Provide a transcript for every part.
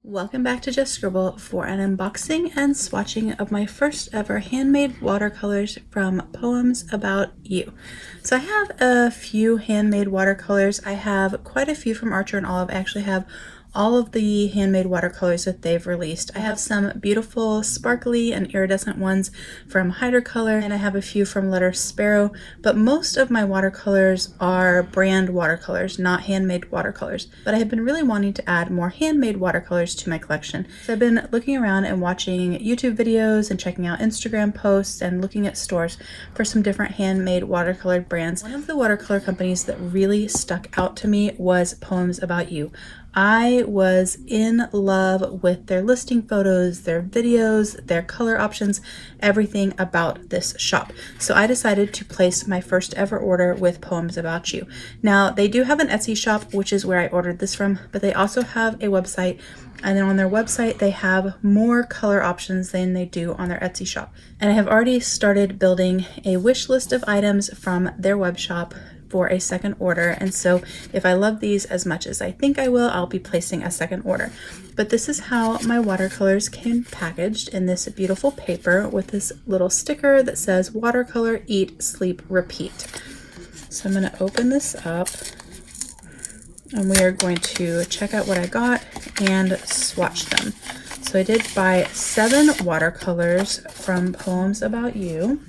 Welcome back to Just Scribble for an unboxing and swatching of my first ever handmade watercolors from Poems About You. So I have a few handmade watercolors. I have quite a few from Archer and Olive. I actually have all of the handmade watercolors that they've released. I have some beautiful sparkly and iridescent ones from Color, and I have a few from Chic Sparrow, but most of my watercolors are brand watercolors, not handmade watercolors. But I have been really wanting to add more handmade watercolors to my collection. So I've been looking around and watching YouTube videos and checking out Instagram posts and looking at stores for some different handmade watercolor brands. One of the watercolor companies that really stuck out to me was Poems About You. I was in love with their listing photos, their videos, their color options, everything about this shop. So I decided to place my first ever order with Poems About You. Now, they do have an Etsy shop, which is where I ordered this from, but they also have a website. And then on their website, they have more color options than they do on their Etsy shop. And I have already started building a wish list of items from their web shop for a second order, and so if I love these as much as I think I will, I'll be placing a second order. But this is how my watercolors came packaged, in this beautiful paper with this little sticker that says watercolor, eat, sleep, repeat. So I'm going to open this up and we are going to check out what I got and swatch them. So I did buy 7 watercolors from Poems About You.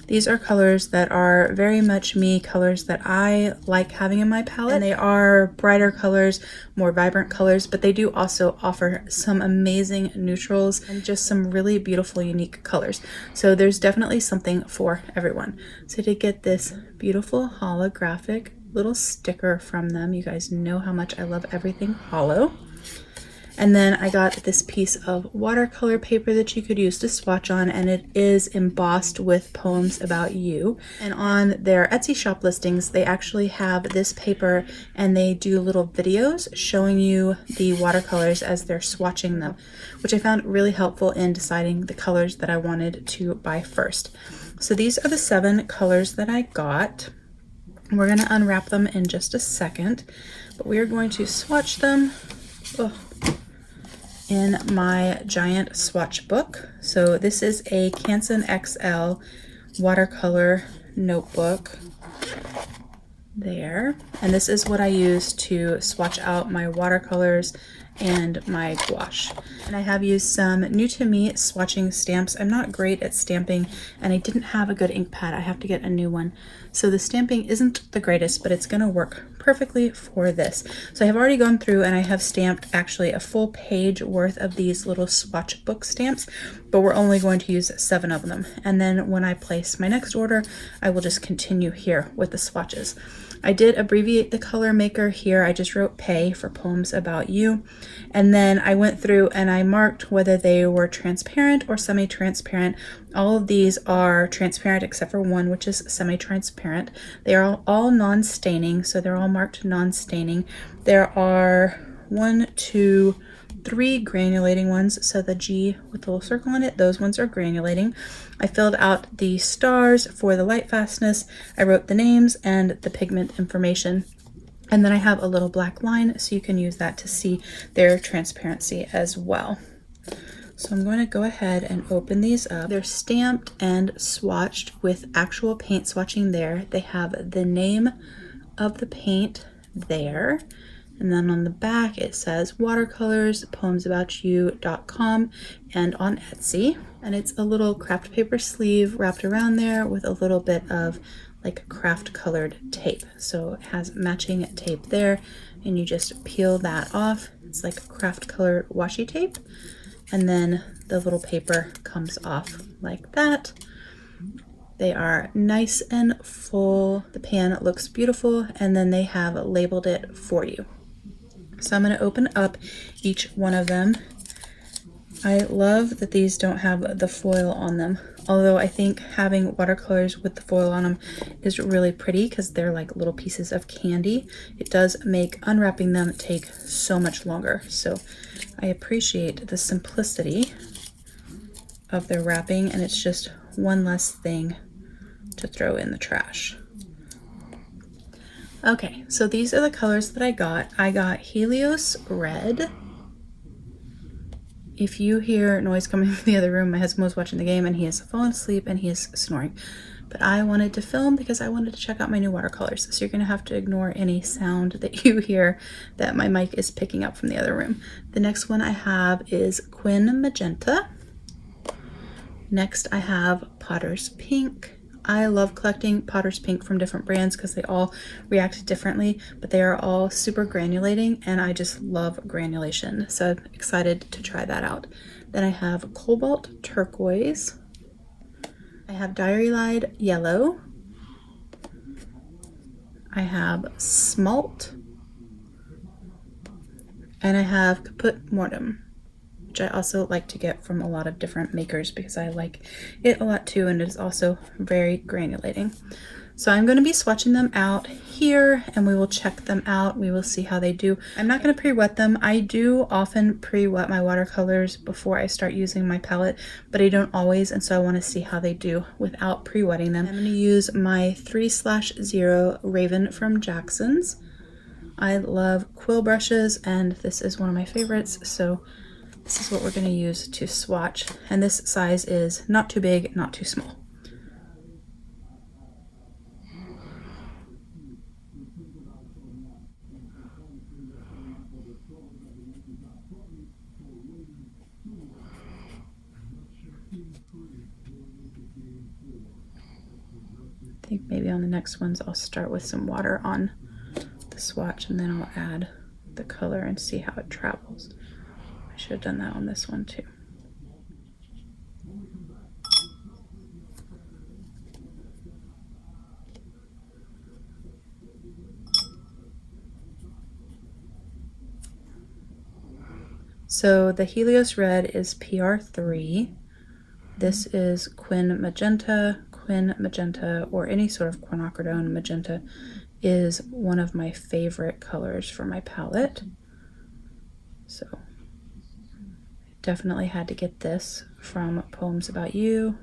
These are colors that are very much me, colors that I like having in my palette. And they are brighter colors, more vibrant colors, but they do also offer some amazing neutrals and just some really beautiful, unique colors. So there's definitely something for everyone. So I did get this beautiful holographic little sticker from them. You guys know how much I love everything hollow. And then I got this piece of watercolor paper that you could use to swatch on, and it is embossed with Poems About You. And on their Etsy shop listings, they actually have this paper and they do little videos showing you the watercolors as they're swatching them, which I found really helpful in deciding the colors that I wanted to buy first. So these are the 7 colors that I got. We're going to unwrap them in just a second, but we are going to swatch them in my giant swatch book. So this is a Canson XL watercolor notebook there, and this is what I use to swatch out my watercolors and my gouache. And I have used some new to me swatching stamps. I'm not great at stamping and I didn't have a good ink pad. I have to get a new one. So the stamping isn't the greatest, but it's gonna work perfectly for this. So I have already gone through and I have stamped actually a full page worth of these little swatch book stamps, but we're only going to use 7 of them. And then when I place my next order, I will just continue here with the swatches. I did abbreviate the color maker here. I just wrote pay for Poems About You. And then I went through and I marked whether they were transparent or semi-transparent. All of these are transparent except for one, which is semi-transparent. They are all non-staining, so they're all marked non-staining. There are 1, 2, 3 granulating ones, so the G with the little circle in it, those ones are granulating. I filled out the stars for the light fastness. I wrote the names and the pigment information. And then I have a little black line, so you can use that to see their transparency as well. So I'm going to go ahead and open these up. They're stamped and swatched with actual paint swatching there. They have the name of the paint there. And then on the back it says watercolors, poemsaboutyou.com, and on Etsy. And it's a little craft paper sleeve wrapped around there with a little bit of like craft colored tape. So it has matching tape there, and you just peel that off. It's like craft colored washi tape. And then the little paper comes off like that. They are nice and full. The pan looks beautiful, and then they have labeled it for you. So I'm going to open up each one of them. I love that these don't have the foil on them, although I think having watercolors with the foil on them is really pretty because they're like little pieces of candy. It does make unwrapping them take so much longer, so I appreciate the simplicity of their wrapping, and it's just one less thing to throw in the trash. Okay, so these are the colors that I got. I got Helios Red. If you hear noise coming from the other room, my husband was watching the game and he has fallen asleep and he is snoring. But I wanted to film because I wanted to check out my new watercolors. So you're gonna have to ignore any sound that you hear that my mic is picking up from the other room. The next one I have is Quin Magenta. Next I have Potter's Pink. I love collecting Potter's Pink from different brands because they all react differently, but they are all super granulating and I just love granulation. So I'm excited to try that out. Then I have Cobalt Turquoise. I have Diary Lied Yellow. I have Smalt. And I have Caput Mortem, which I also like to get from a lot of different makers because I like it a lot too, and it is also very granulating. So I'm going to be swatching them out here and we will check them out. We will see how they do. I'm not going to pre-wet them. I do often pre-wet my watercolors before I start using my palette, but I don't always, and so I want to see how they do without pre-wetting them. I'm going to use my 3/0 Raven from Jackson's. I love quill brushes and this is one of my favorites, so this is what we're going to use to swatch, and this size is not too big, not too small. I think maybe on the next ones I'll start with some water on the swatch and then I'll add the color and see how it travels. I should have done that on this one too. So the Helios Red is PR3. This is Quin Magenta. Quin Magenta, or any sort of quinacridone magenta, is one of my favorite colors for my palette. So definitely had to get this from Poems About You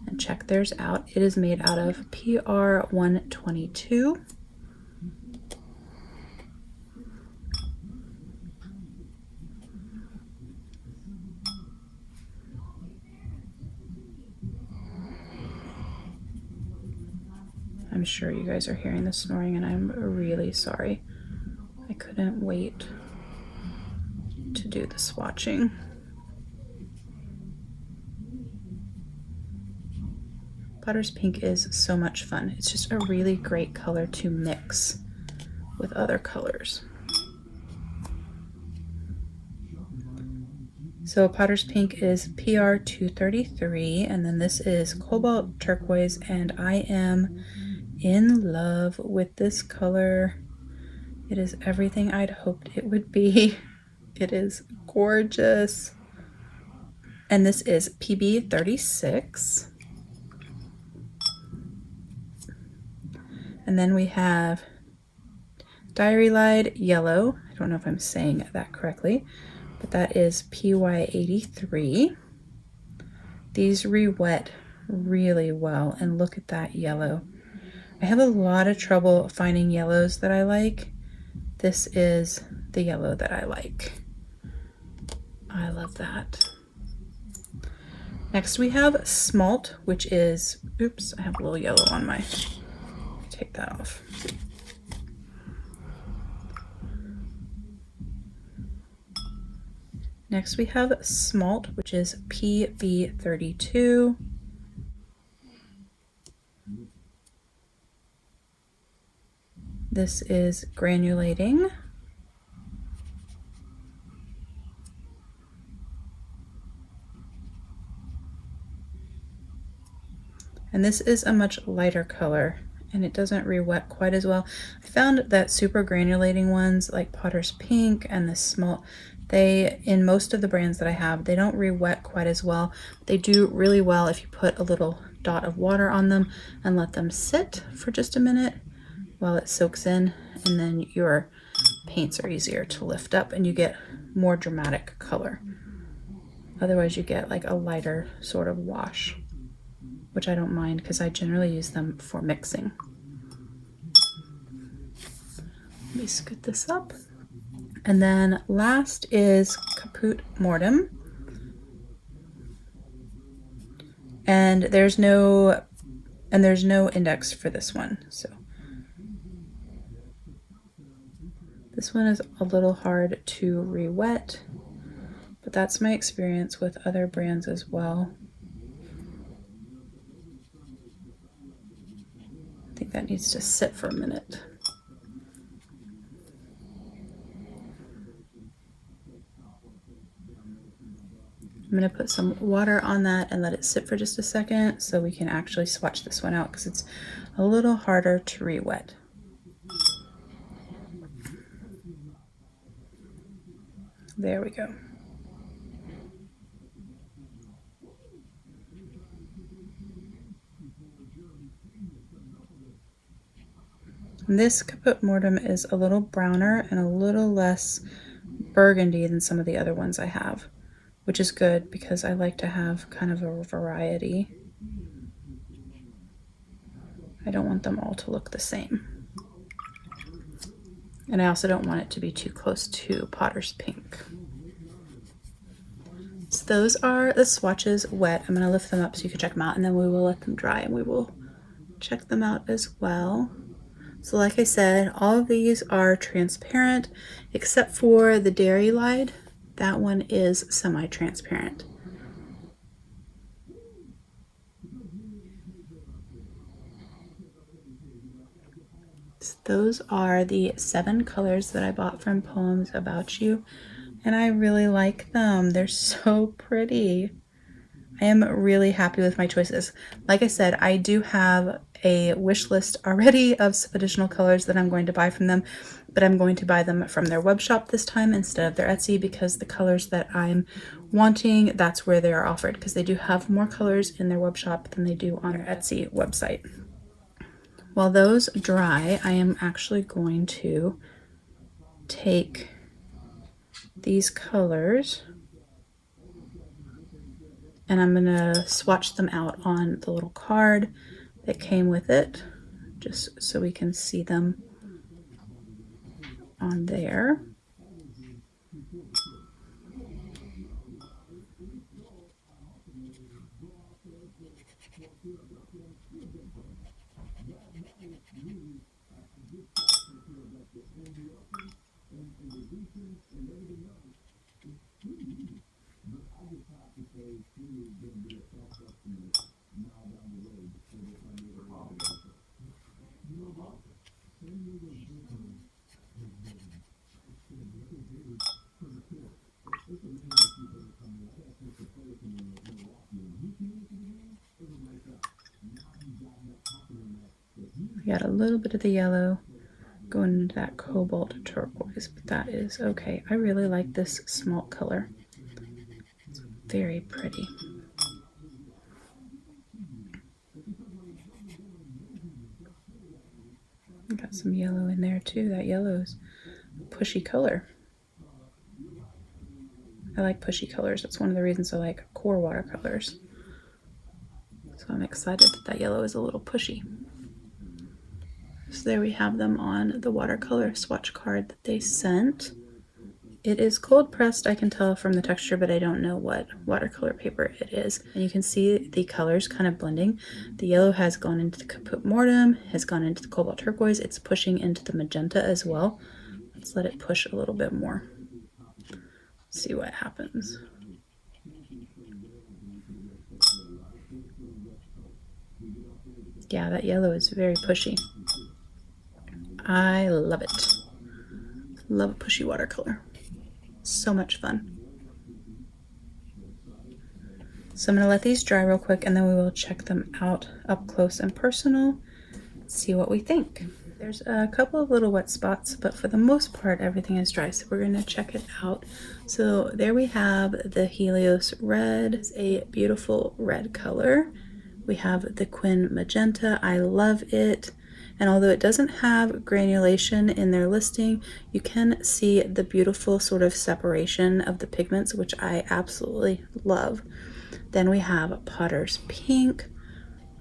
and check theirs out. It is made out of PR122. I'm sure you guys are hearing the snoring and I'm really sorry. I couldn't wait to do the swatching. Potter's Pink is so much fun. It's just a really great color to mix with other colors. So Potter's Pink is PR233, and then this is Cobalt Turquoise, and I am in love with this color. It is everything I'd hoped it would be. It is gorgeous. And this is PB36. And then we have Diary Lied Yellow. I don't know if I'm saying that correctly, but that is PY83. These re-wet really well, and look at that yellow. I have a lot of trouble finding yellows that I like. This is the yellow that I like. I love that. Next we have Smalt, which is, oops, I have a little yellow on my, take that off. Next we have Smalt, which is PB32. This is granulating. And this is a much lighter color and it doesn't re-wet quite as well. I found that super granulating ones like Potter's Pink and the Smalt, they, in most of the brands that I have, they don't re-wet quite as well. They do really well if you put a little dot of water on them and let them sit for just a minute while it soaks in, and then your paints are easier to lift up and you get more dramatic color. Otherwise you get like a lighter sort of wash, which I don't mind because I generally use them for mixing. Let me scoot this up. And then last is Caput Mortem. And there's no index for this one. So this one is a little hard to re-wet, but that's my experience with other brands as well. I think that needs to sit for a minute. I'm going to put some water on that and let it sit for just a second so we can actually swatch this one out, because it's a little harder to re-wet. There we go. And this Caput Mortem is a little browner and a little less burgundy than some of the other ones I have, which is good because I like to have kind of a variety. I don't want them all to look the same. And I also don't want it to be too close to Potter's Pink. So those are the swatches wet. I'm going to lift them up so you can check them out, and then we will let them dry and we will check them out as well. So like I said, all of these are transparent except for the Dairy Lied. That one is semi-transparent. So those are the 7 colors that I bought from Poems About You, and I really like them. They're so pretty. I am really happy with my choices. Like I said, I do have a wish list already of some additional colors that I'm going to buy from them, but I'm going to buy them from their web shop this time instead of their Etsy, because the colors that I'm wanting, that's where they are offered, because they do have more colors in their web shop than they do on their Etsy website. While those dry, I am actually going to take these colors and I'm gonna swatch them out on the little card that came with it, just so we can see them on there. We got a little bit of the yellow going into that cobalt turquoise, but that is okay. I really like this smalt color. It's very pretty. Got some yellow in there too. That yellow is a pushy color. I like pushy colors. That's one of the reasons I like core watercolors. So I'm excited that that yellow is a little pushy. So there we have them on the watercolor swatch card that they sent. It is cold pressed, I can tell from the texture, but I don't know what watercolor paper it is. And you can see the colors kind of blending. The yellow has gone into the Caput Mortem, has gone into the cobalt turquoise. It's pushing into the magenta as well. Let's let it push a little bit more. See what happens. Yeah, that yellow is very pushy. I love it. Love a pushy watercolor. So much fun. So I'm going to let these dry real quick and then we will check them out up close and personal, see what we think. There's a couple of little wet spots, but for the most part everything is dry, so we're going to check it out. So there we have the Helios Red. It's a beautiful red color. We have the Quin Magenta. I love it. And although it doesn't have granulation in their listing, you can see the beautiful sort of separation of the pigments, which I absolutely love. Then we have Potter's Pink.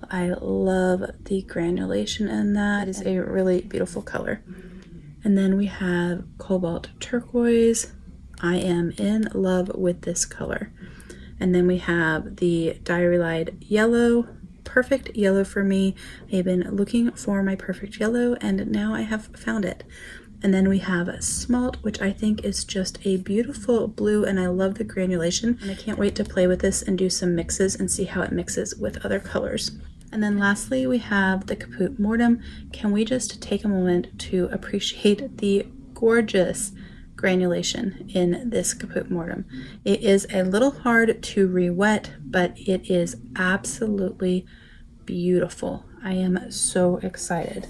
I love the granulation in that. It is a really beautiful color. And then we have cobalt turquoise. I am in love with this color. And then we have the Diary Light yellow, perfect yellow for me. I've been looking for my perfect yellow and now I have found it. And then we have Smalt, which I think is just a beautiful blue, and I love the granulation. And I can't wait to play with this and do some mixes and see how it mixes with other colors. And then lastly, we have the Caput Mortem. Can we just take a moment to appreciate the gorgeous granulation in this Caput Mortem? It is a little hard to re-wet, but it is absolutely beautiful. I am so excited.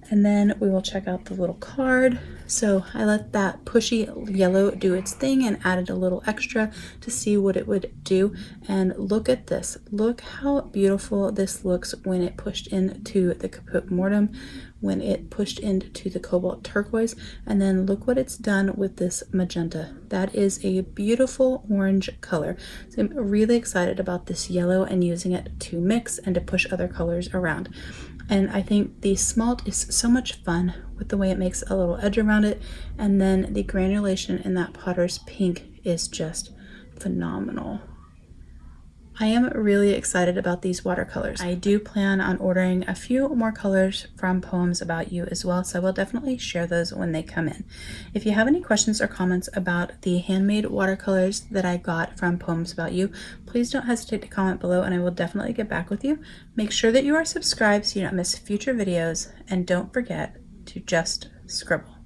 And then we will check out the little card. So I let that pushy yellow do its thing and added a little extra to see what it would do. And look at this. Look how beautiful this looks when it pushed into the Caput Mortem, when it pushed into the cobalt turquoise. And then look what it's done with this magenta. That is a beautiful orange color. So I'm really excited about this yellow and using it to mix and to push other colors around. And I think the Smalt is so much fun with the way it makes a little edge around it. And then the granulation in that Potter's Pink is just phenomenal. I am really excited about these watercolors. I do plan on ordering a few more colors from Poems About You as well, so I will definitely share those when they come in. If you have any questions or comments about the handmade watercolors that I got from Poems About You, please don't hesitate to comment below and I will definitely get back with you. Make sure that you are subscribed so you don't miss future videos, and don't forget to just scribble.